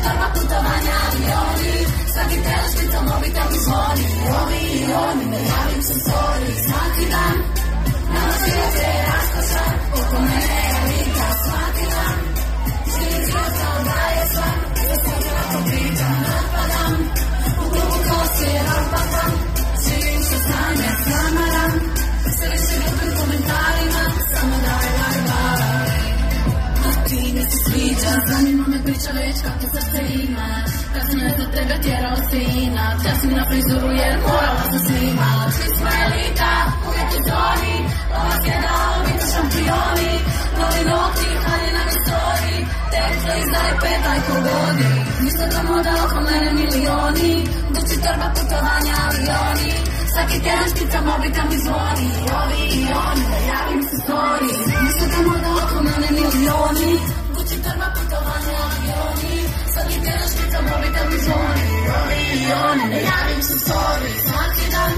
torba putovanja, avioni, svaki tela špica, mobitel mi zvoni, ovi i oni, ne javim se sorry, svaki dan, nama život je raskošan, oko mene je elita, svaki dan, živim život kao da je san, za sebe lako pričam, napadam, u klubu kosi je rozbatam, živim što stanje, samaram, sve više ljubim komentarima, samo daj, a ti mi se sviđa, zanima me priča već kako srce ima, kad sam ne za tebe tjerao sina, ja si na frizuru jer morala sam snima, svi smo elita, uvijek u zoni, ova sjeda, biti šampioni, novi nokti, haljena mi stoji, tekle izdaj petaj pogodi, ništa da moda oko mene milioni, Gucci torba putovanja, avioni, svaki tjedan špica, mobitel mi zvoni, ovi i oni, da javim se story, ništa da moda oko mene milioni, Gucci torba putovanja, avioni, svaki tjedan špica, mobitel mi zvoni, ovi i oni, da javim se story, svaki dan,